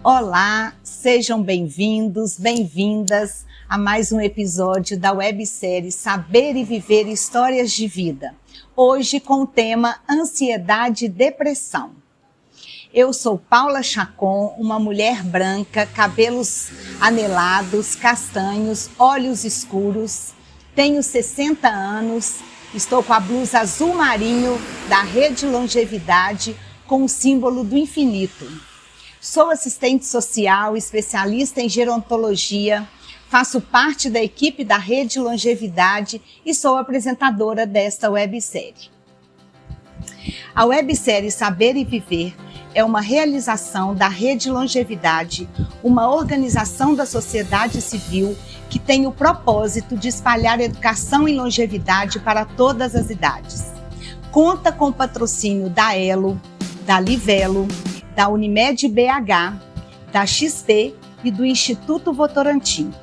Olá, sejam bem-vindos, bem-vindas a mais um episódio da websérie Saber e Viver Histórias de Vida. Hoje com o tema Ansiedade e Depressão. Eu sou Paula Chacon, uma mulher branca, cabelos anelados, castanhos, olhos escuros, tenho 60 anos, estou com a blusa azul marinho da Rede Longevidade com o símbolo do infinito. Sou assistente social, especialista em gerontologia, faço parte da equipe da Rede Longevidade e sou apresentadora desta websérie. A websérie Saber e Viver é uma realização da Rede Longevidade, uma organização da sociedade civil que tem o propósito de espalhar educação em longevidade para todas as idades. Conta com o patrocínio da Elo, da Livelo, da Unimed BH, da XP e do Instituto Votorantim.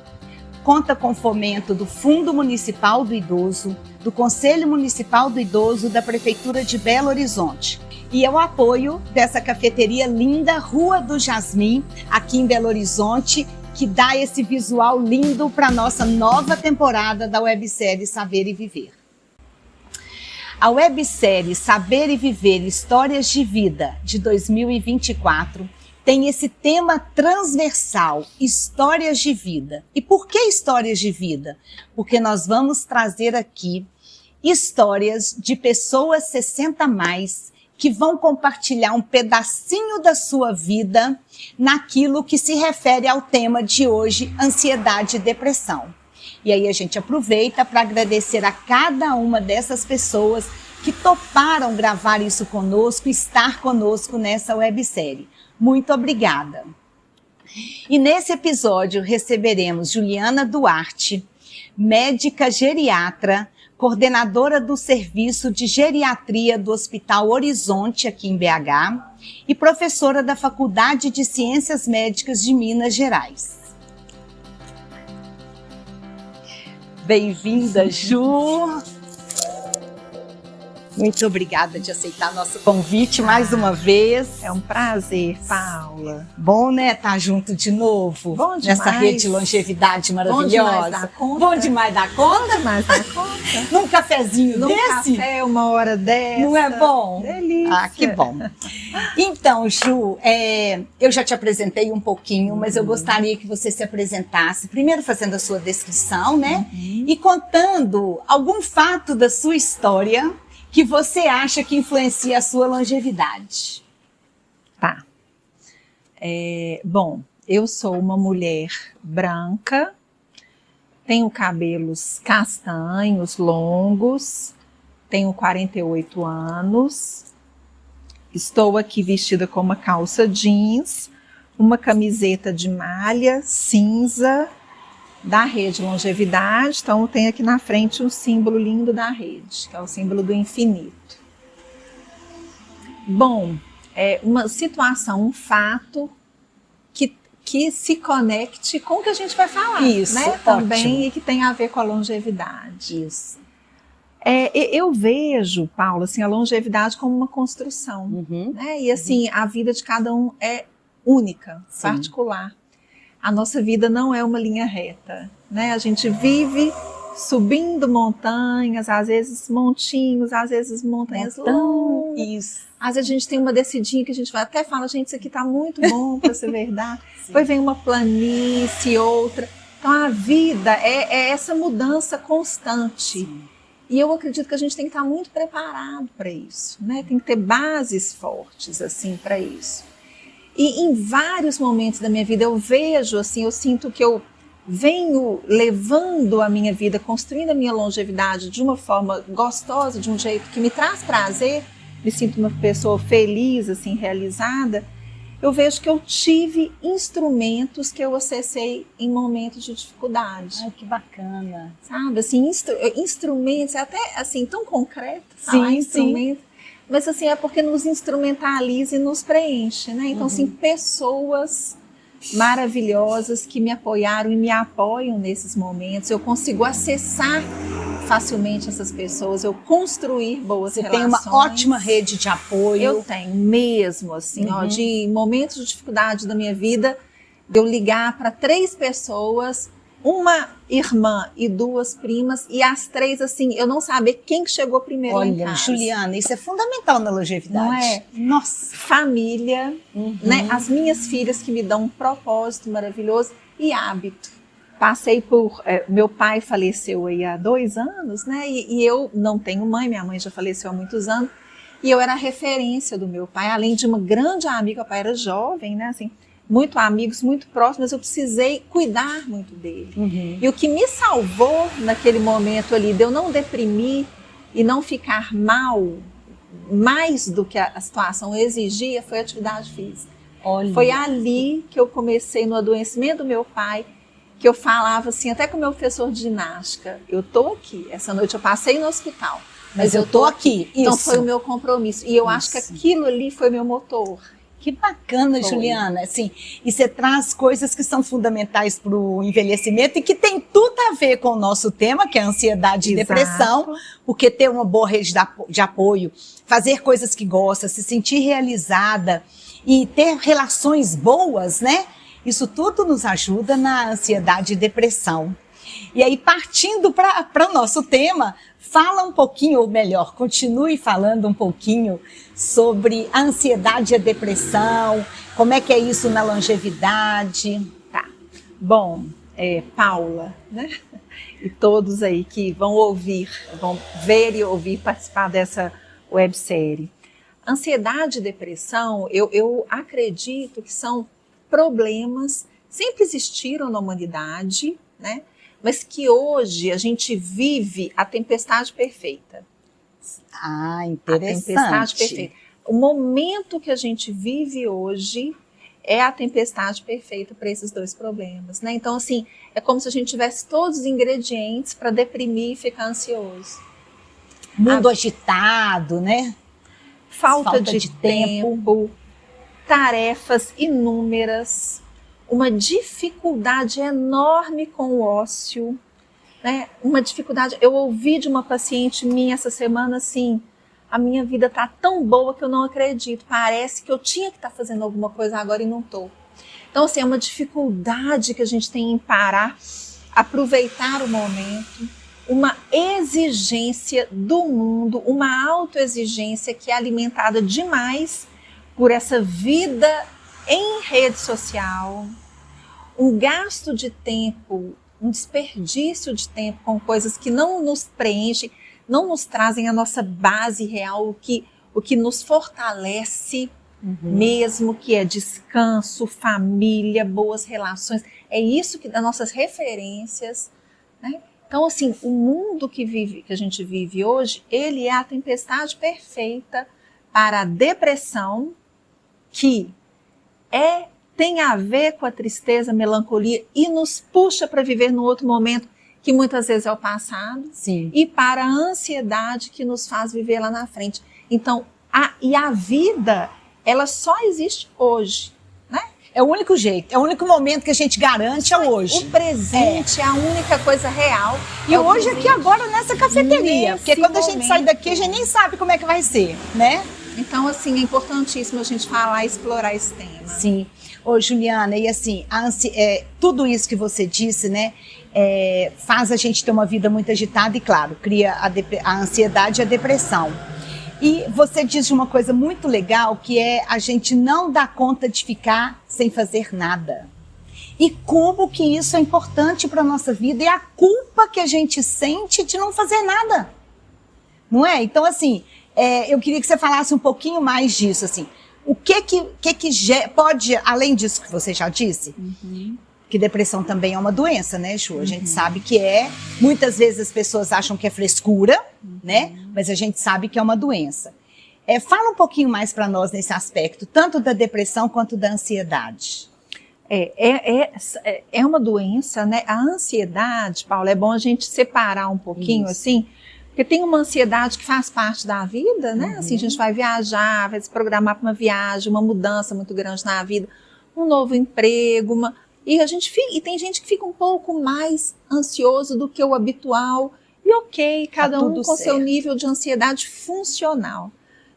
Conta com fomento do Fundo Municipal do Idoso, do Conselho Municipal do Idoso da Prefeitura de Belo Horizonte. E é o apoio dessa cafeteria linda, Rua do Jasmim, aqui em Belo Horizonte, que dá esse visual lindo para a nossa nova temporada da websérie Saber e Viver. A websérie Saber e Viver Histórias de Vida de 2024 tem esse tema transversal, Histórias de Vida. E por que Histórias de Vida? Porque nós vamos trazer aqui histórias de pessoas 60+, que vão compartilhar um pedacinho da sua vida naquilo que se refere ao tema de hoje, ansiedade e depressão. E aí a gente aproveita para agradecer a cada uma dessas pessoas que toparam gravar isso conosco, estar conosco nessa websérie. Muito obrigada. E nesse episódio receberemos Juliana Duarte, médica geriatra, coordenadora do Serviço de Geriatria do Hospital Horizonte, aqui em BH, e professora da Faculdade de Ciências Médicas de Minas Gerais. Bem-vinda, Ju! Muito obrigada de aceitar nosso convite mais uma vez. É um prazer, Paula. Bom, né, estar junto de novo. Bom demais. Nessa Rede Longevidade maravilhosa. Bom demais dar conta. Bom demais dar conta. Bom demais dar conta. Num cafezinho Num desse. café, uma hora dessa. Não é bom? Delícia. Ah, que bom. Então, Ju, eu já te apresentei um pouquinho, mas eu gostaria que você se apresentasse, primeiro fazendo a sua descrição, né? E contando algum fato da sua história que você acha que influencia a sua longevidade. Tá. Bom, eu sou uma mulher branca, tenho cabelos castanhos, longos, tenho 48 anos, estou aqui vestida com uma calça jeans, uma camiseta de malha cinza, da Rede Longevidade, então tem aqui na frente um símbolo lindo da rede, que é o símbolo do infinito. Bom, é uma situação, um fato que se conecte com o que a gente vai falar, isso, né? Também, e que tem a ver com a longevidade. Isso. Eu vejo, Paula, assim, a longevidade como uma construção, né? E assim, a vida de cada um é única, particular. A nossa vida não é uma linha reta, né? A gente vive subindo montanhas, às vezes montinhos, às vezes montanhas longas. Isso. Às vezes a gente tem uma descidinha que a gente vai até fala, gente, isso aqui tá muito bom para ser verdade. Depois vem uma planície, outra. Então a vida é essa mudança constante. Sim. E eu acredito que a gente tem que estar muito preparado para isso, né? Tem que ter bases fortes assim para isso. E em vários momentos da minha vida eu vejo, assim, eu sinto que eu venho levando a minha vida, construindo a minha longevidade de uma forma gostosa, de um jeito que me traz prazer, me sinto uma pessoa feliz, assim, realizada. Eu vejo que eu tive instrumentos que eu acessei em momentos de dificuldade. Ai, que bacana. Sabe, assim, instrumentos, até assim, tão concreto, falar instrumentos. Mas assim, é porque nos instrumentaliza e nos preenche, né? Então, assim, pessoas maravilhosas que me apoiaram e me apoiam nesses momentos. Eu consigo acessar facilmente essas pessoas, eu construir boas Você relações. tem uma ótima rede de apoio. Eu tenho mesmo, assim, ó, de momentos de dificuldade da minha vida, de eu ligar para 3 pessoas, uma irmã e 2 primas, e as 3, assim, eu não saber quem que chegou primeiro em Olha, casa. Juliana, isso é fundamental na longevidade. Não é? Nossa. Família, né? As minhas filhas que me dão um propósito maravilhoso e hábito. Passei por... meu pai faleceu aí há 2 anos, né? E eu não tenho mãe, minha mãe já faleceu há muitos anos. E eu era a referência do meu pai, além de uma grande amiga, o pai era jovem, né? Assim, muito amigos, muito próximos, mas eu precisei cuidar muito dele. E o que me salvou naquele momento ali, de eu não deprimir e não ficar mal, mais do que a situação exigia, foi a atividade física. Olha. Foi ali que eu comecei no adoecimento do meu pai, que eu falava assim, até com o meu professor de ginástica, eu tô aqui, essa noite eu passei no hospital, mas eu tô aqui. Então foi o meu compromisso. E eu acho que aquilo ali foi meu motor. Que bacana, Foi. Juliana. Assim, e você traz coisas que são fundamentais para o envelhecimento e que tem tudo a ver com o nosso tema, que é a ansiedade e depressão, porque ter uma boa rede de apoio, fazer coisas que gosta, se sentir realizada e ter relações boas, né? Isso tudo nos ajuda na ansiedade e depressão. E aí, partindo para o nosso tema, fala um pouquinho, ou melhor, continue falando um pouquinho sobre a ansiedade e a depressão, como é que é isso na longevidade. Tá. Bom, Paula, né? E todos aí que vão ouvir, vão ver e ouvir participar dessa websérie. Ansiedade e depressão, eu acredito que são problemas, sempre existiram na humanidade, né? Mas que hoje a gente vive a tempestade perfeita. Ah, interessante. A tempestade perfeita. O momento que a gente vive hoje é a tempestade perfeita para esses 2 problemas, né? Então, assim, é como se a gente tivesse todos os ingredientes para deprimir e ficar ansioso. Mundo agitado, né? Falta de tempo, tarefas inúmeras, uma dificuldade enorme com o ócio, né? Uma dificuldade. Eu ouvi de uma paciente minha essa semana assim, a minha vida tá tão boa que eu não acredito, parece que eu tinha que estar fazendo alguma coisa agora e não tô. Então, assim, é uma dificuldade que a gente tem em parar, aproveitar o momento, uma exigência do mundo, uma autoexigência que é alimentada demais por essa vida em rede social, um gasto de tempo, um desperdício de tempo com coisas que não nos preenchem, não nos trazem a nossa base real, o que nos fortalece mesmo, que é descanso, família, boas relações. É isso que das nossas referências, né? Então, assim, o mundo que a gente vive hoje, ele é a tempestade perfeita para a depressão, que tem a ver com a tristeza, a melancolia e nos puxa para viver num outro momento que muitas vezes é o passado. Sim. E para a ansiedade que nos faz viver lá na frente. Então, a vida, ela só existe hoje, né? É o único jeito, é o único momento que a gente garante é hoje. O presente é a única coisa real. E hoje aqui agora nessa cafeteria, Nesse porque quando a gente momento. sai daqui a gente nem sabe como é que vai ser, né? Então, assim, é importantíssimo a gente falar e explorar esse tema. Sim. Ô, Juliana, e assim, tudo isso que você disse, né, faz a gente ter uma vida muito agitada e, claro, cria a ansiedade e a depressão. E você disse uma coisa muito legal, que é a gente não dá conta de ficar sem fazer nada. E como que isso é importante para a nossa vida e a culpa que a gente sente de não fazer nada. Não é? Então, assim, eu queria que você falasse um pouquinho mais disso, assim. O que pode, além disso que você já disse, que depressão também é uma doença, né, Ju? A gente sabe que muitas vezes as pessoas acham que é frescura, né? Mas a gente sabe que é uma doença. Fala um pouquinho mais para nós nesse aspecto, tanto da depressão quanto da ansiedade. É uma doença, né? A ansiedade, Paula, é bom a gente separar um pouquinho, assim, porque tem uma ansiedade que faz parte da vida, né? Assim, a gente vai viajar, vai se programar para uma viagem, uma mudança muito grande na vida, um novo emprego, e tem gente que fica um pouco mais ansioso do que o habitual, E ok, cada um com certo. seu nível de ansiedade funcional.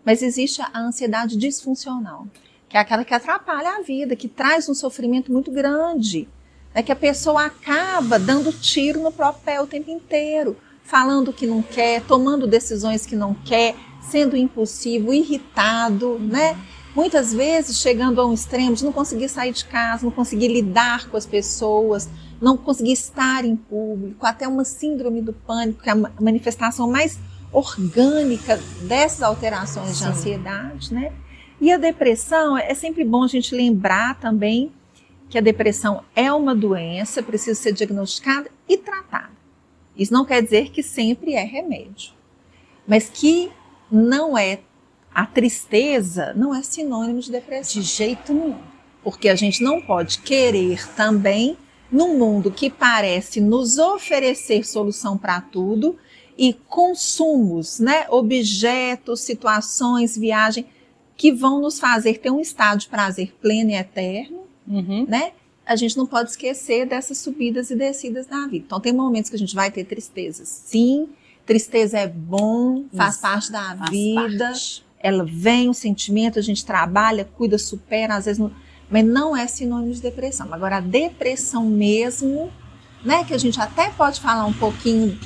Mas existe a ansiedade disfuncional, que é aquela que atrapalha a vida, que traz um sofrimento muito grande. É que a pessoa acaba dando tiro no próprio pé o tempo inteiro, falando o que não quer, tomando decisões que não quer, sendo impulsivo, irritado, né? Muitas vezes chegando a um extremo de não conseguir sair de casa, não conseguir lidar com as pessoas, não conseguir estar em público, até uma síndrome do pânico, que é a manifestação mais orgânica dessas alterações de ansiedade, né? E a depressão, é sempre bom a gente lembrar também que a depressão é uma doença, precisa ser diagnosticada e tratada. Isso não quer dizer que sempre é remédio, mas que não é, a tristeza não é sinônimo de depressão. De jeito nenhum. Porque a gente não pode querer também, num mundo que parece nos oferecer solução para tudo, e consumos, né, objetos, situações, viagem, que vão nos fazer ter um estado de prazer pleno e eterno, né? A gente não pode esquecer dessas subidas e descidas da vida. Então tem momentos que a gente vai ter tristeza, sim, tristeza é bom, faz parte da vida, ela vem, o sentimento, a gente trabalha, cuida, supera, às vezes não, mas não é sinônimo de depressão. Agora a depressão mesmo, né, que a gente até pode falar um pouquinho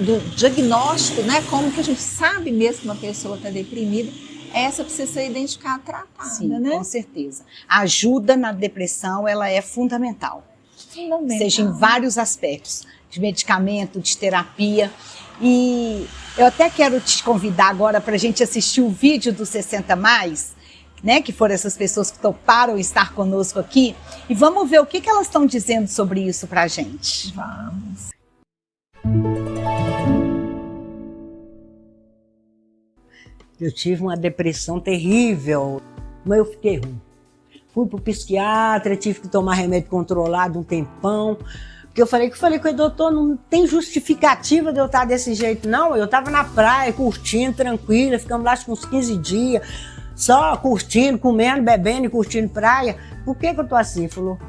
do diagnóstico, né, como que a gente sabe mesmo que uma pessoa está deprimida, essa precisa ser identificada, tratada, Sim, né? com certeza. A ajuda na depressão, ela é fundamental. Seja em vários aspectos, de medicamento, de terapia. E eu até quero te convidar agora para a gente assistir o vídeo do 60 Mais, né, que foram essas pessoas que toparam estar conosco aqui, e vamos ver o que elas estão dizendo sobre isso para a gente. Vamos. Eu tive uma depressão terrível, mas eu fiquei ruim. Fui para o psiquiatra, tive que tomar remédio controlado um tempão, porque eu falei com ele, doutor, não tem justificativa de eu estar desse jeito, não. Eu estava na praia, curtindo, tranquila, ficamos lá acho que uns 15 dias, só curtindo, comendo, bebendo e curtindo praia. Por que eu estou assim? Ele falou,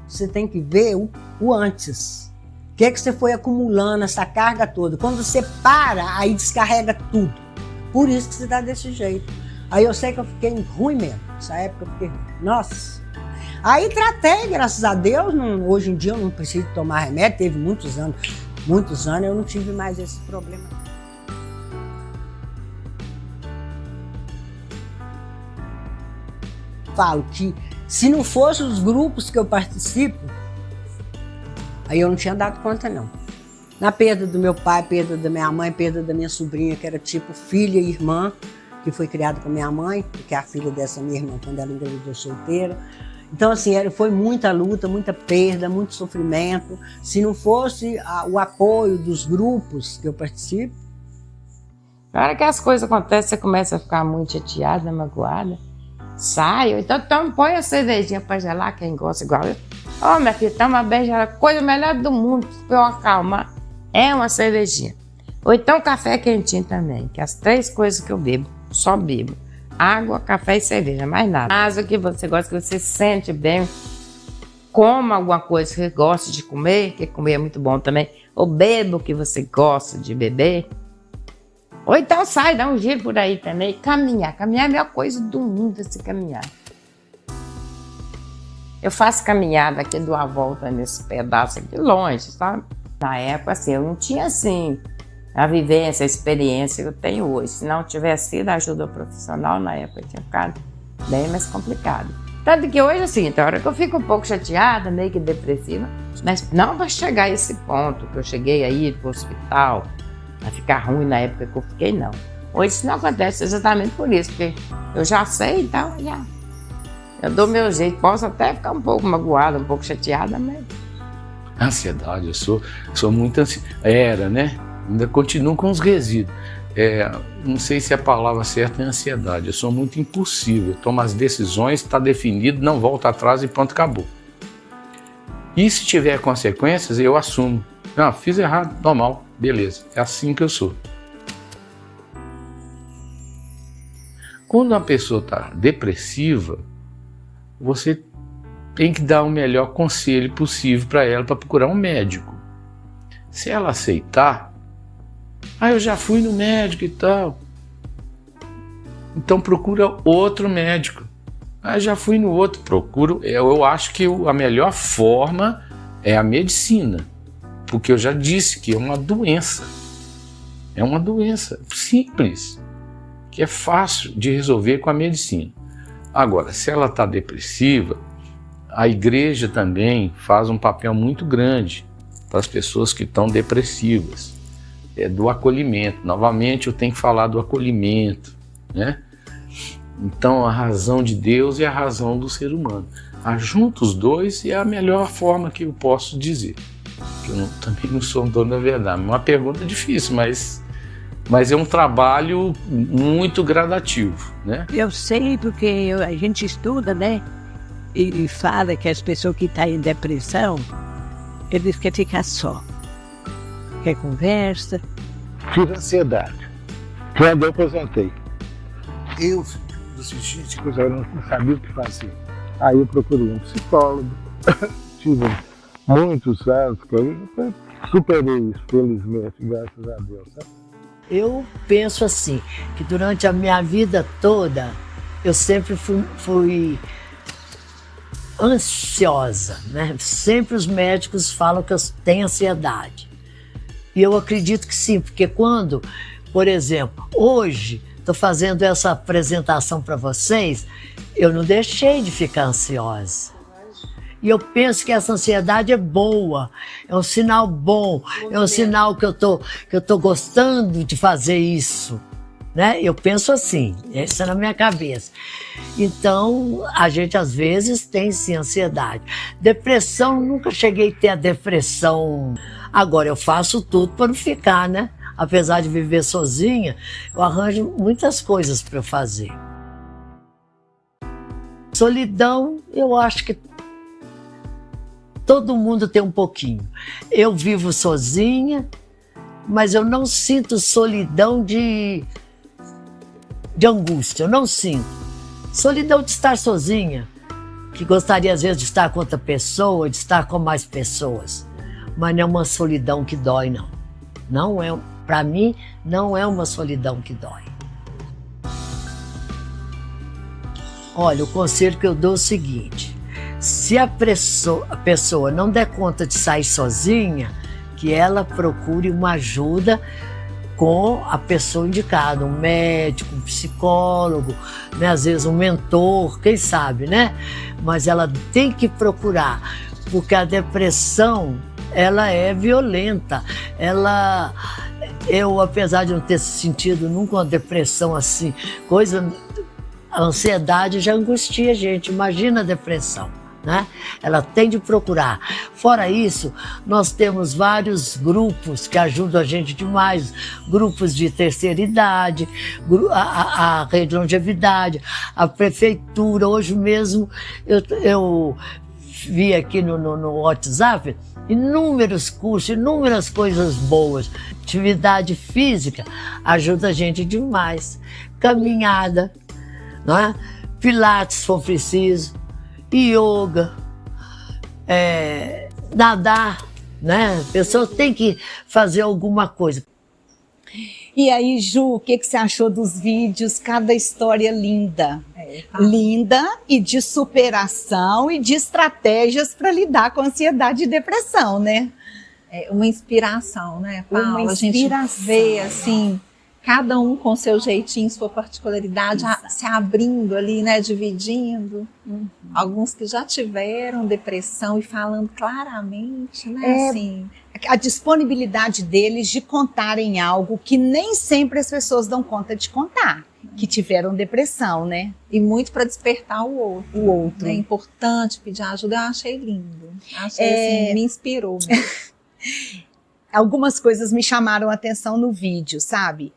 você tem que ver o antes. O que você foi acumulando, essa carga toda? Quando você para, aí descarrega tudo. Por isso que você está desse jeito. Aí eu sei que eu fiquei ruim mesmo. Nessa época eu fiquei ruim. Nossa. Aí tratei, graças a Deus. Hoje em dia eu não preciso tomar remédio. Teve muitos anos eu não tive mais esse problema. Falo que se não fossem os grupos que eu participo, aí eu não tinha dado conta não. Na perda do meu pai, perda da minha mãe, perda da minha sobrinha, que era tipo filha e irmã, que foi criada com a minha mãe, que é a filha dessa minha irmã, quando ela engravidou solteira. Então, assim, foi muita luta, muita perda, muito sofrimento. Se não fosse o apoio dos grupos que eu participo. Na hora que as coisas acontecem, você começa a ficar muito chateada, magoada. Sai, então põe a cervejinha para gelar, quem gosta igual eu. Ó, minha filha, toma bem gelada, coisa melhor do mundo, para eu acalmar. É uma cervejinha. Ou então café quentinho também, que é as 3 coisas que eu bebo, só bebo. Água, café e cerveja, mais nada. Mas o que você gosta, que você sente bem, coma alguma coisa que você gosta de comer, que comer é muito bom também. Ou beba o que você gosta de beber. Ou então sai, dá um giro por aí também. Caminhar é a melhor coisa do mundo, esse caminhar. Eu faço caminhada aqui, dou a volta nesse pedaço aqui, longe, sabe? Na época, assim, eu não tinha, assim, a vivência, a experiência que eu tenho hoje. Se não tivesse sido ajuda profissional, na época tinha ficado bem mais complicado. Tanto que hoje, assim, tem hora que eu fico um pouco chateada, meio que depressiva, mas não para chegar a esse ponto, que eu cheguei aí pro hospital, a ficar ruim na época que eu fiquei, não. Hoje isso não acontece exatamente por isso, porque eu já sei, então, eu dou meu jeito. Posso até ficar um pouco magoada, um pouco chateada, mas... Ansiedade, eu sou muito ansioso. Era, né? Ainda continuo com os resíduos. Não sei se a palavra certa é ansiedade. Eu sou muito impulsivo. Eu tomo as decisões, está definido, não volto atrás e pronto, acabou. E se tiver consequências, eu assumo. Não, fiz errado, normal, beleza. É assim que eu sou. Quando uma pessoa está depressiva, você tem que dar o melhor conselho possível para ela, para procurar um médico. Se ela aceitar, Ah, eu já fui no médico e tal. Então procura outro médico. Ah, já fui no outro, procuro. Eu acho que a melhor forma é a medicina, porque eu já disse que é uma doença. É uma doença simples, que é fácil de resolver com a medicina. Agora, se ela está depressiva, a igreja também faz um papel muito grande para as pessoas que estão depressivas. É do acolhimento. Novamente, eu tenho que falar do acolhimento, né? Então, a razão de Deus e a razão do ser humano. Ajunta os dois e é a melhor forma que eu posso dizer. Eu também não sou um dono da verdade. É uma pergunta difícil, mas é um trabalho muito gradativo, né? Eu sei porque a gente estuda, né? E fala que as pessoas que estão em depressão, eles querem ficar só. Quer conversa. Tive ansiedade. Quando eu aposentei, eu gente, eu não sabia o que fazer. Aí eu procurei um psicólogo. Tive muitos anos que eu superei isso, felizmente, graças a Deus. Sabe? Eu penso assim, que durante a minha vida toda, eu sempre fui ansiosa, né? Sempre os médicos falam que eu tenho ansiedade. E eu acredito que sim, porque quando, por exemplo, hoje estou fazendo essa apresentação para vocês, eu não deixei de ficar ansiosa. E eu penso que essa ansiedade é boa, é um sinal bom, é um sinal que eu tô gostando de fazer isso, né? Eu penso assim, isso é na minha cabeça. Então, a gente às vezes tem sim ansiedade. Depressão, nunca cheguei a ter a depressão. Agora, eu faço tudo para não ficar, né? Apesar de viver sozinha, eu arranjo muitas coisas para eu fazer. Solidão, eu acho que todo mundo tem um pouquinho. Eu vivo sozinha, mas eu não sinto solidão de angústia, eu não sinto. Solidão de estar sozinha, que gostaria às vezes de estar com outra pessoa, de estar com mais pessoas. Mas não é uma solidão que dói, não. Não é, para mim, não é uma solidão que dói. Olha, o conselho que eu dou é o seguinte: se a pessoa não der conta de sair sozinha, que ela procure uma ajuda com a pessoa indicada, um médico, um psicólogo, né? Às vezes um mentor, quem sabe, né? Mas ela tem que procurar, porque a depressão, ela é violenta. Eu, apesar de não ter sentido nunca uma depressão assim, a ansiedade já angustia a gente, imagina a depressão. Né? Ela tem de procurar. Fora isso, nós temos vários grupos que ajudam a gente demais, grupos de terceira idade, a Rede de Longevidade, a prefeitura. Hoje mesmo eu vi aqui no WhatsApp inúmeros cursos, inúmeras coisas boas. Atividade física ajuda a gente demais. Caminhada, não é? Pilates, se for preciso. Yoga, nadar, né? A pessoa tem que fazer alguma coisa. E aí, Ju, o que você achou dos vídeos? Cada história linda. Linda e de superação e de estratégias para lidar com ansiedade e depressão, né? É uma inspiração, né, Paula? Uma inspiração. A gente vê, assim, cada um com seu jeitinho, sua particularidade, se abrindo ali, né, dividindo. Alguns que já tiveram depressão e falando claramente, né, assim. A disponibilidade deles de contarem algo que nem sempre as pessoas dão conta de contar, que tiveram depressão, né? E muito para despertar o outro. O outro. É importante pedir ajuda, eu achei lindo. Achei assim, me inspirou mesmo. Algumas coisas me chamaram a atenção no vídeo, sabe?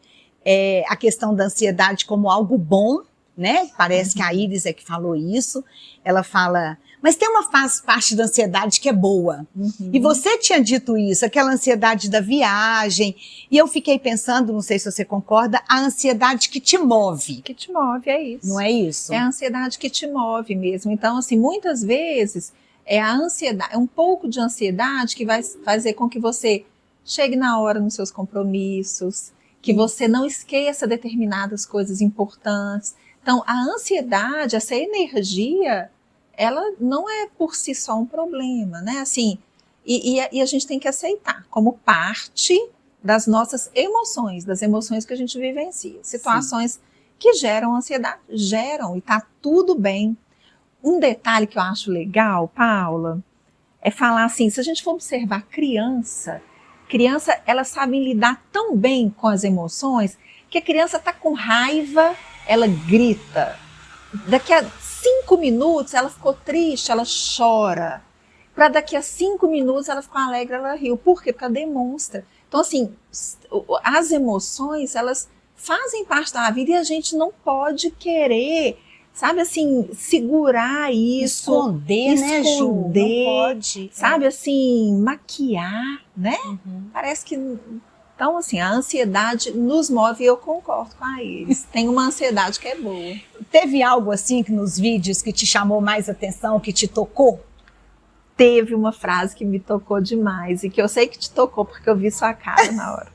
A questão da ansiedade como algo bom, né? Parece que a Iris é que falou isso. Ela fala, mas tem uma parte da ansiedade que é boa. E você tinha dito isso, aquela ansiedade da viagem. E eu fiquei pensando, não sei se você concorda, a ansiedade que te move. Que te move, é isso. Não é isso? É a ansiedade que te move mesmo. Então, assim, muitas vezes é a ansiedade, é um pouco de ansiedade que vai fazer com que você chegue na hora nos seus compromissos, que você não esqueça determinadas coisas importantes. Então, a ansiedade, essa energia, ela não é por si só um problema, né? Assim, e a gente tem que aceitar como parte das nossas emoções, das emoções que a gente vivencia. Situações que geram ansiedade, geram, e tá tudo bem. Um detalhe que eu acho legal, Paula, é falar assim, se a gente for observar criança, elas sabem lidar tão bem com as emoções, que a criança tá com raiva, ela grita. Daqui a 5 minutos ela ficou triste, ela chora. Para daqui a 5 minutos ela ficou alegre, ela riu. Por quê? Porque ela demonstra. Então, assim, as emoções, elas fazem parte da vida e a gente não pode querer, sabe, assim, segurar isso. Esconder, né, Ju? Não pode. Sabe, assim, maquiar, né? Parece que... Então, assim, a ansiedade nos move e eu concordo com a Iris. Tem uma ansiedade que é boa. Teve algo assim que nos vídeos que te chamou mais atenção, que te tocou? Teve uma frase que me tocou demais e que eu sei que te tocou porque eu vi sua cara na hora.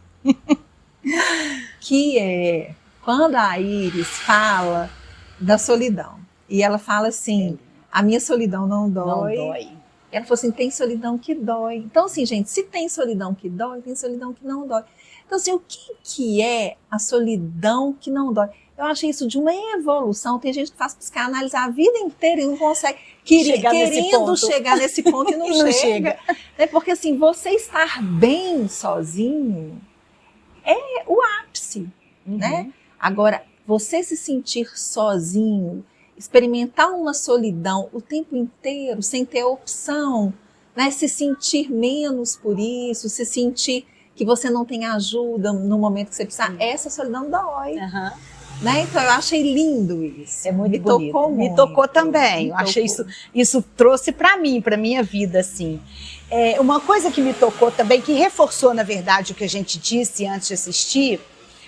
Que é quando a Iris fala da solidão. E ela fala assim, a minha solidão não dói. Não dói. Ela falou assim, tem solidão que dói. Então, assim, gente, se tem solidão que dói, tem solidão que não dói. Então, assim, o que é a solidão que não dói? Eu achei isso de uma evolução. Tem gente que faz psicanálise a vida inteira e não consegue, querendo chegar nesse ponto e não chega. É porque, assim, você estar bem sozinho é o ápice, né? Agora, você se sentir sozinho, experimentar uma solidão o tempo inteiro, sem ter opção, né? Se sentir menos por isso, se sentir que você não tem ajuda no momento que você precisa, essa solidão dói. Né? Então eu achei lindo isso. É muito me bonito. Tocou muito. Me tocou também. Eu achei isso trouxe para mim, para minha vida, assim. Uma coisa que me tocou também, que reforçou, na verdade, o que a gente disse antes de assistir,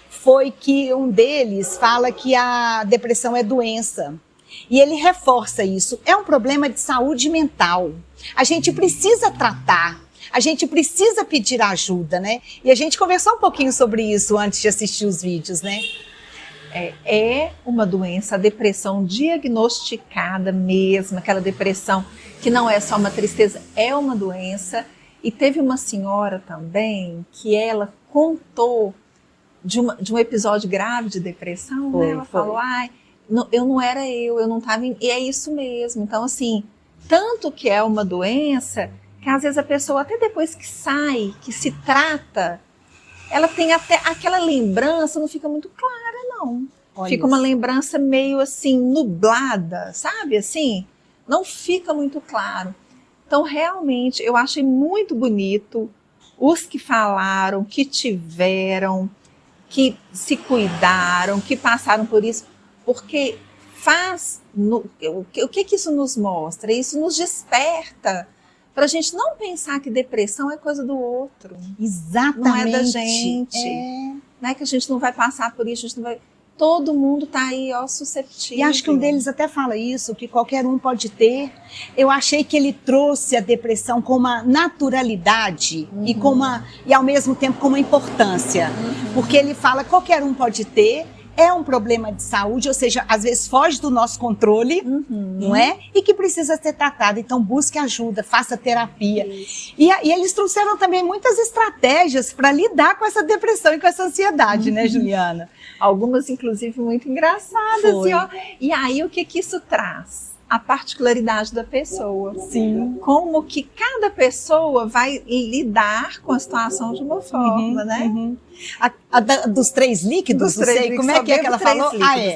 foi que um deles fala que a depressão é doença. E ele reforça isso. É um problema de saúde mental. A gente precisa tratar. A gente precisa pedir ajuda, né? E a gente conversou um pouquinho sobre isso antes de assistir os vídeos, né? É uma doença, a depressão diagnosticada mesmo, aquela depressão que não é só uma tristeza, é uma doença. E teve uma senhora também que ela contou de um episódio grave de depressão, né? Ela falou, eu não era eu não estava... E é isso mesmo. Então, assim, tanto que é uma doença que às vezes a pessoa, até depois que sai, que se trata, ela tem até aquela lembrança, não fica muito clara, não. Olha fica uma lembrança meio assim, nublada, sabe? Assim, não fica muito claro. Então, realmente, eu achei muito bonito os que falaram, que tiveram, que se cuidaram, que passaram por isso, porque o que isso nos mostra? Isso nos desperta para a gente não pensar que depressão é coisa do outro. Exatamente. Não é da gente. Não é que a gente não vai passar por isso, a gente não vai... Todo mundo está aí, ó, suscetível. E acho que um deles até fala isso, que qualquer um pode ter. Eu achei que ele trouxe a depressão com uma naturalidade e ao mesmo tempo com uma importância. Porque ele fala que qualquer um pode ter, é um problema de saúde, ou seja, às vezes foge do nosso controle, não é? E que precisa ser tratado. Então busque ajuda, faça terapia. E eles trouxeram também muitas estratégias para lidar com essa depressão e com essa ansiedade, né, Juliana? Algumas, inclusive, muito engraçadas. E aí, o que isso traz? A particularidade da pessoa. Sim. Como que cada pessoa vai lidar com a situação de uma forma, né? Dos 3 líquidos, não sei, como é que ela falou?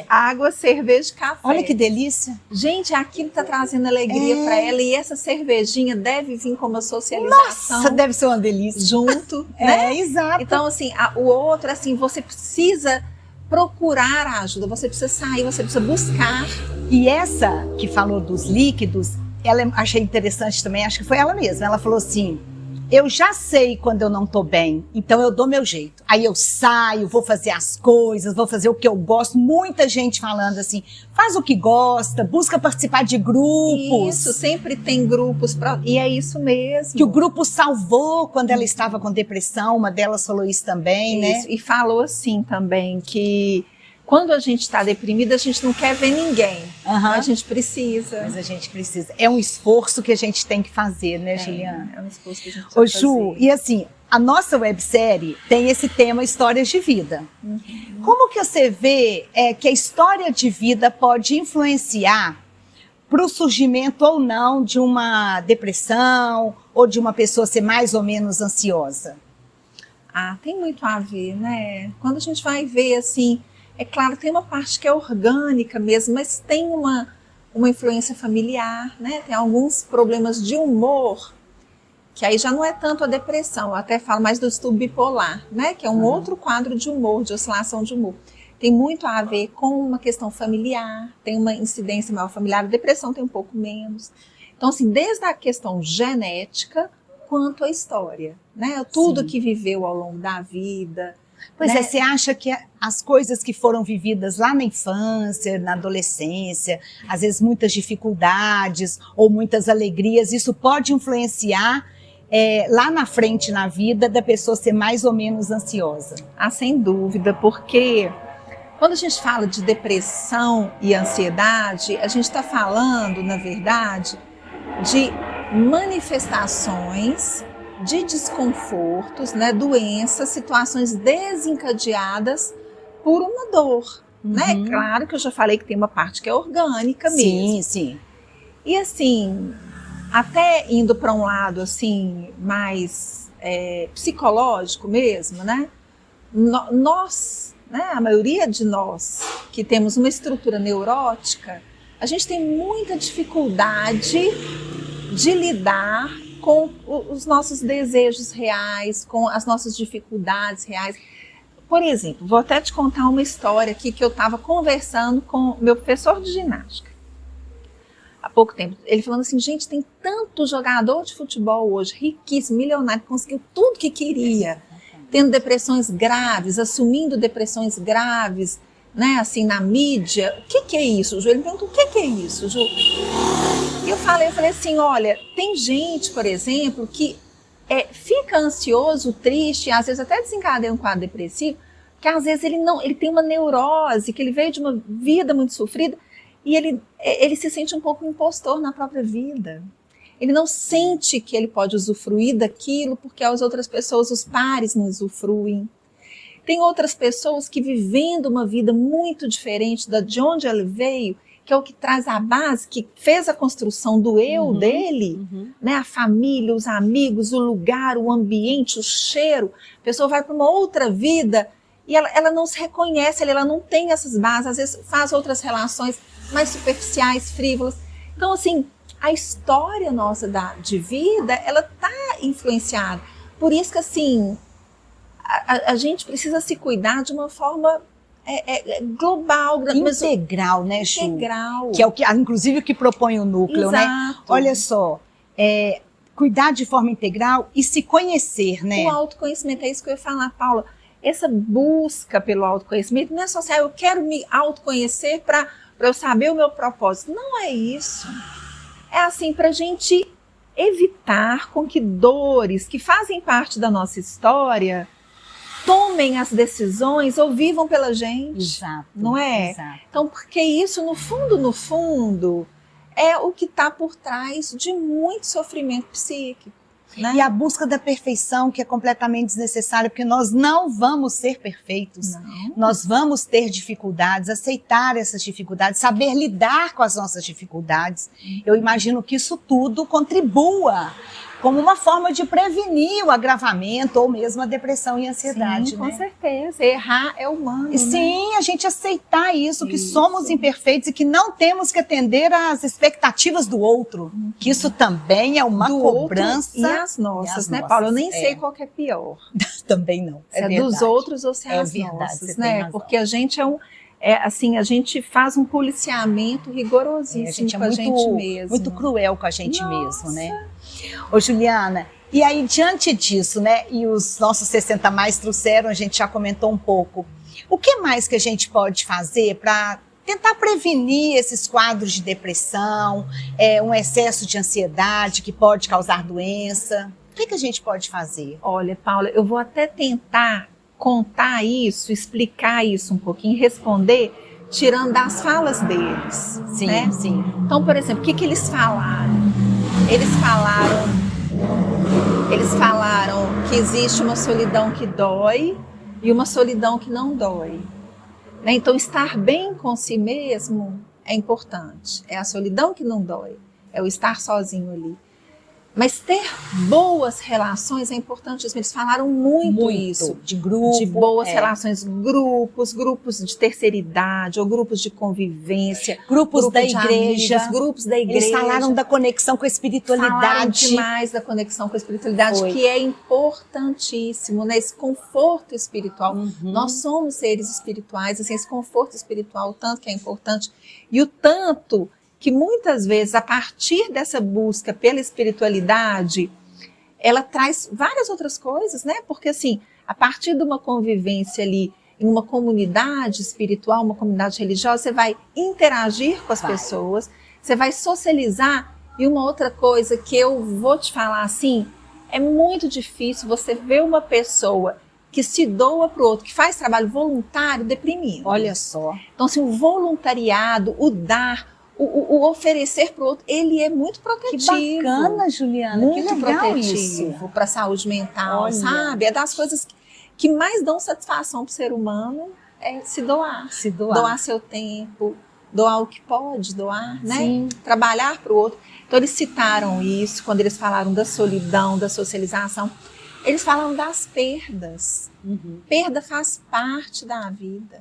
Água, cerveja e café. Olha que delícia. Gente, aquilo está trazendo alegria para ela, e essa cervejinha deve vir com uma socialização. Nossa, deve ser uma delícia. Junto, né? Exato. Então, assim, o outro, assim, você precisa procurar a ajuda, você precisa sair, você precisa buscar. E essa que falou dos líquidos, ela achei interessante também, acho que foi ela mesma. Ela falou assim, eu já sei quando eu não tô bem, então eu dou meu jeito. Aí eu saio, vou fazer as coisas, vou fazer o que eu gosto. Muita gente falando assim, faz o que gosta, busca participar de grupos. Isso, sempre tem grupos, e é isso mesmo. Que o grupo salvou quando ela estava com depressão, uma delas falou isso também, Isso, né? e falou assim também, que quando a gente está deprimida, a gente não quer ver ninguém. Aham. A gente precisa. Mas a gente precisa. É um esforço que a gente tem que fazer, né, Juliana? É um esforço que a gente Ô, precisa Ju, fazer. e assim, a nossa websérie tem esse tema Histórias de Vida. Como que você vê que a história de vida pode influenciar para o surgimento ou não de uma depressão ou de uma pessoa ser mais ou menos ansiosa? Ah, tem muito a ver, né? Quando a gente vai ver, assim, é claro, tem uma parte que é orgânica mesmo, mas tem uma influência familiar, né? Tem alguns problemas de humor, que aí já não é tanto a depressão, eu até falo mais do distúrbio bipolar, né? Que é um outro quadro de humor, de oscilação de humor. Tem muito a ver com uma questão familiar, tem uma incidência maior familiar, a depressão tem um pouco menos. Então, assim, desde a questão genética, quanto a história, né? Tudo que viveu ao longo da vida. Pois né? você acha que as coisas que foram vividas lá na infância, na adolescência, às vezes muitas dificuldades ou muitas alegrias, isso pode influenciar lá na frente na vida da pessoa ser mais ou menos ansiosa? Ah, sem dúvida, porque quando a gente fala de depressão e ansiedade, a gente está falando, na verdade, de manifestações de desconfortos, né, doenças, situações desencadeadas por uma dor, né? Claro que eu já falei que tem uma parte que é orgânica mesmo. Sim, sim. E assim, até indo para um lado assim mais psicológico mesmo, né? Nós, né, a maioria de nós que temos uma estrutura neurótica, a gente tem muita dificuldade de lidar com os nossos desejos reais, com as nossas dificuldades reais. Por exemplo, vou até te contar uma história aqui que eu estava conversando com meu professor de ginástica há pouco tempo. Ele falando assim, gente, tem tanto jogador de futebol hoje, riquíssimo, milionário, que conseguiu tudo que queria, tendo depressões graves, assumindo depressões graves, né, assim, na mídia. O que é isso, Ju? Ele me perguntou, o que é isso, Ju? E eu falei assim, olha, tem gente, por exemplo, que fica ansioso, triste, às vezes até desencadeia um quadro depressivo, que às vezes ele tem uma neurose, que ele veio de uma vida muito sofrida, e ele se sente um pouco impostor na própria vida. Ele não sente que ele pode usufruir daquilo, porque as outras pessoas, os pares, não usufruem. Tem outras pessoas que vivendo uma vida muito diferente de onde ele veio, que é o que traz a base, que fez a construção do eu dele, né? A família, os amigos, o lugar, o ambiente, o cheiro. A pessoa vai para uma outra vida e ela não se reconhece, ela não tem essas bases, às vezes faz outras relações mais superficiais, frívolas. Então, assim, a história nossa de vida, ela está influenciada. Por isso que, assim, a gente precisa se cuidar de uma forma global, integral, né, Ju? Integral. Que é o que, inclusive, o que propõe o núcleo, Exato. né? Olha só, cuidar de forma integral e se conhecer, né? O autoconhecimento, é isso que eu ia falar, Paula. Essa busca pelo autoconhecimento não é só assim, eu quero me autoconhecer para eu saber o meu propósito. Não é isso. É assim, para a gente evitar com que dores que fazem parte da nossa história tomem as decisões ou vivam pela gente. Exato. Não é? Exato. Então, porque isso, no fundo, é o que está por trás de muito sofrimento psíquico. Né? E a busca da perfeição, que é completamente desnecessária, porque nós não vamos ser perfeitos. Não. Nós vamos ter dificuldades, aceitar essas dificuldades, saber lidar com as nossas dificuldades. Eu imagino que isso tudo contribua como uma forma de prevenir o agravamento ou mesmo a depressão e a ansiedade. Sim, com né? certeza. Errar é humano. E sim, a gente aceitar isso, que Isso. somos imperfeitos e que não temos que atender às expectativas do outro. Que isso também é uma do cobrança. outro e as nossas, E as né, nossas, Paula? Eu nem sei qual que é pior. Também não. Se é verdade. dos outros ou se é as verdade, nossas, você tem né? razão. Porque a gente assim, a gente faz um policiamento rigorosíssimo A gente é com a gente mesmo. muito cruel com a gente mesmo, né? Ô, Juliana, E aí, diante disso, né, e os nossos 60 mais trouxeram, a gente já comentou um pouco, o que mais que a gente pode fazer para tentar prevenir esses quadros de depressão, um excesso de ansiedade que pode causar doença? O que a gente pode fazer? Olha, Paula, eu vou até tentar contar isso, explicar isso um pouquinho, responder, tirando das falas deles. Sim, né? sim. Então, por exemplo, o que eles falaram? Eles falaram que existe uma solidão que dói e uma solidão que não dói. Né? Então, estar bem com si mesmo é importante. É a solidão que não dói, é o estar sozinho ali. Mas ter boas relações é importantíssimo. Eles falaram muito isso. De grupo. De boas relações, grupos de terceira idade, ou grupos de convivência. Grupos da igreja. Amigos, grupos da igreja. Eles falaram da conexão com a espiritualidade. Falaram demais da conexão com a espiritualidade, que é importantíssimo, né? Esse conforto espiritual. Nós somos seres espirituais, assim, esse conforto espiritual, o tanto que é importante. E o tanto que muitas vezes, a partir dessa busca pela espiritualidade, ela traz várias outras coisas, né? Porque, assim, a partir de uma convivência ali, em uma comunidade espiritual, uma comunidade religiosa, você vai interagir com as pessoas, você vai socializar. E uma outra coisa que eu vou te falar, assim, é muito difícil você ver uma pessoa que se doa para o outro, que faz trabalho voluntário, deprimindo. Olha só. Então, assim, o voluntariado, o dar, o oferecer para o outro, ele é muito protetivo. Que bacana, Juliana. Muito que legal protetivo para a saúde mental, Olha. sabe? É das coisas que mais dão satisfação para o ser humano, é se doar. Se doar. Doar seu tempo, doar o que pode doar, né? Sim. Trabalhar para o outro. Então, eles citaram isso quando eles falaram da solidão, da socialização. Eles falaram das perdas. Perda faz parte da vida.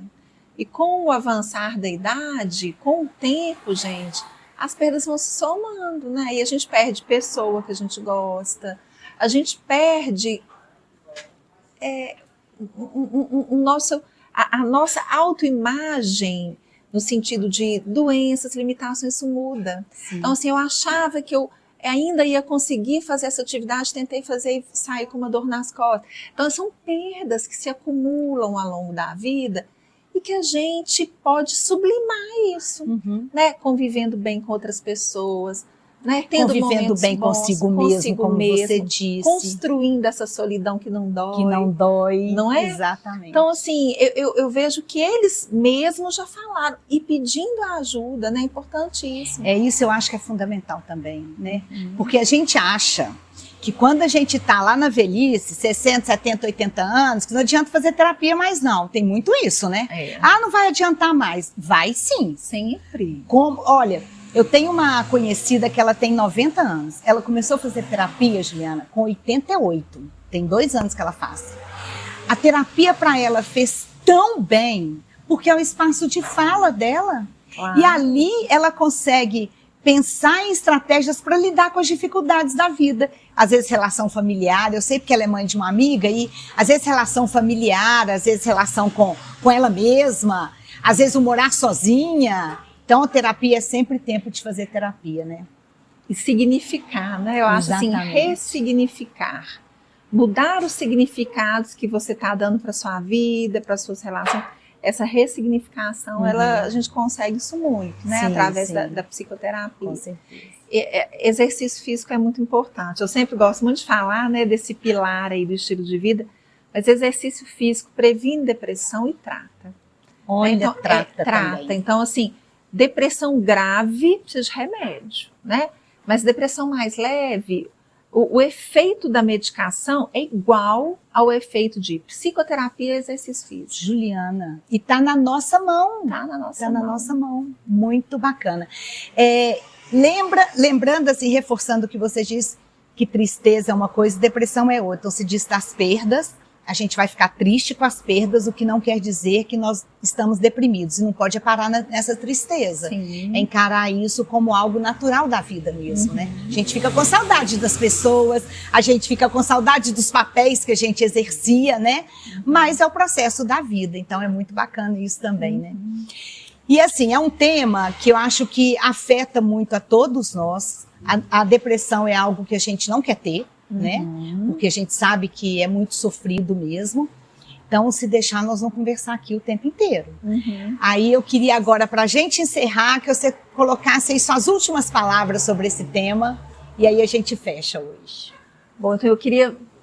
E com o avançar da idade, com o tempo, gente, as perdas vão se somando, né? E a gente perde pessoa que a gente gosta, a gente perde a nossa autoimagem, no sentido de doenças, limitações, isso muda. Sim. Então, assim, eu achava que eu ainda ia conseguir fazer essa atividade, tentei fazer e saí com uma dor nas costas. Então, são perdas que se acumulam ao longo da vida, e que a gente pode sublimar isso, né? Convivendo bem com outras pessoas, né? Tendo convivendo bem bons, consigo mesmo, como você disse. Construindo essa solidão que não dói. Que não dói. Não é? Exatamente. Então, assim, eu vejo que eles mesmos já falaram, e pedindo a ajuda, né? É importantíssimo. Isso eu acho que é fundamental também, né? Porque a gente acha que quando a gente está lá na velhice, 60, 70, 80 anos, que não adianta fazer terapia mais não. Tem muito isso, né? Não vai adiantar mais. Vai sim. Sempre. Olha, eu tenho uma conhecida que ela tem 90 anos. Ela começou a fazer terapia, Juliana, com 88. Tem 2 anos que ela faz. A terapia para ela fez tão bem, porque é o espaço de fala dela. E ali ela consegue pensar em estratégias para lidar com as dificuldades da vida. Às vezes relação familiar, eu sei porque ela é mãe de uma amiga, e às vezes relação familiar, às vezes relação com ela mesma, às vezes o morar sozinha. Então a terapia é sempre tempo de fazer terapia, né? E significar, né? Eu acho assim, ressignificar. Mudar os significados que você está dando para sua vida, para suas relações. Essa ressignificação, a gente consegue isso muito, né? Sim, através sim. Da psicoterapia. Com certeza. Exercício físico é muito importante. Eu sempre gosto muito de falar, né, desse pilar aí do estilo de vida, mas exercício físico previne depressão e trata. Olha, Então, trata também. Então, assim, depressão grave precisa de remédio, né? Mas depressão mais leve, o efeito da medicação é igual ao efeito de psicoterapia e exercício físico. Juliana, e tá na nossa mão. Tá na nossa Tá mão. na nossa mão. Muito bacana. Lembrando assim, reforçando o que você disse, que tristeza é uma coisa, depressão é outra. Então se diz das perdas, a gente vai ficar triste com as perdas, o que não quer dizer que nós estamos deprimidos. E não pode parar nessa tristeza. Sim. É encarar isso como algo natural da vida mesmo, né? A gente fica com saudade das pessoas, a gente fica com saudade dos papéis que a gente exercia, né? Mas é o processo da vida, então é muito bacana isso também, né? E assim, é um tema que eu acho que afeta muito a todos nós. A depressão é algo que a gente não quer ter, né? Porque a gente sabe que é muito sofrido mesmo. Então, se deixar, nós vamos conversar aqui o tempo inteiro. Aí eu queria agora, para a gente encerrar, que você colocasse aí suas últimas palavras sobre esse tema, e aí a gente fecha hoje. Bom, então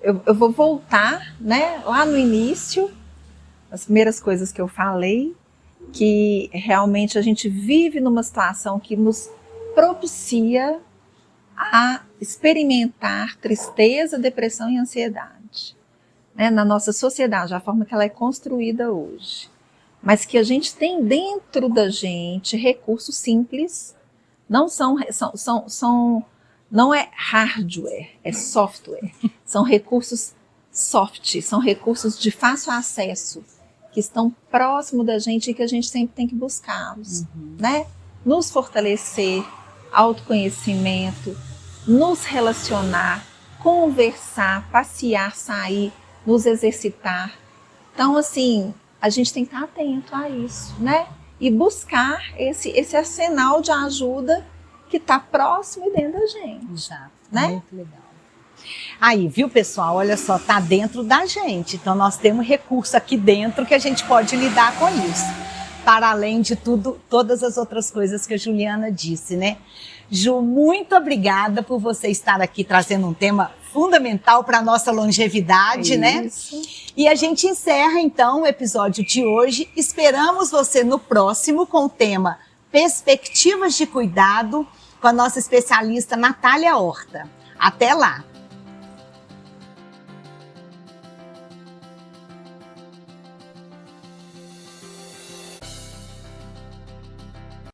eu vou voltar, né, lá no início, as primeiras coisas que eu falei, que realmente a gente vive numa situação que nos propicia a experimentar tristeza, depressão e ansiedade, né, na nossa sociedade, a forma que ela é construída hoje. Mas que a gente tem dentro da gente recursos simples, não é hardware, é software. São recursos soft, são recursos de fácil acesso, que estão próximo da gente e que a gente sempre tem que buscá-los, né? Nos fortalecer, autoconhecimento, nos relacionar, conversar, passear, sair, nos exercitar. Então, assim, a gente tem que estar atento a isso, né? E buscar esse arsenal de ajuda que está próximo e dentro da gente. Exato, né? Muito legal. Aí, viu, pessoal? Olha só, tá dentro da gente. Então, nós temos recurso aqui dentro que a gente pode lidar com isso. Para além de tudo, todas as outras coisas que a Juliana disse, né? Ju, muito obrigada por você estar aqui trazendo um tema fundamental para a nossa longevidade, né? E a gente encerra, então, o episódio de hoje. Esperamos você no próximo com o tema Perspectivas de Cuidado, com a nossa especialista Natália Horta. Até lá!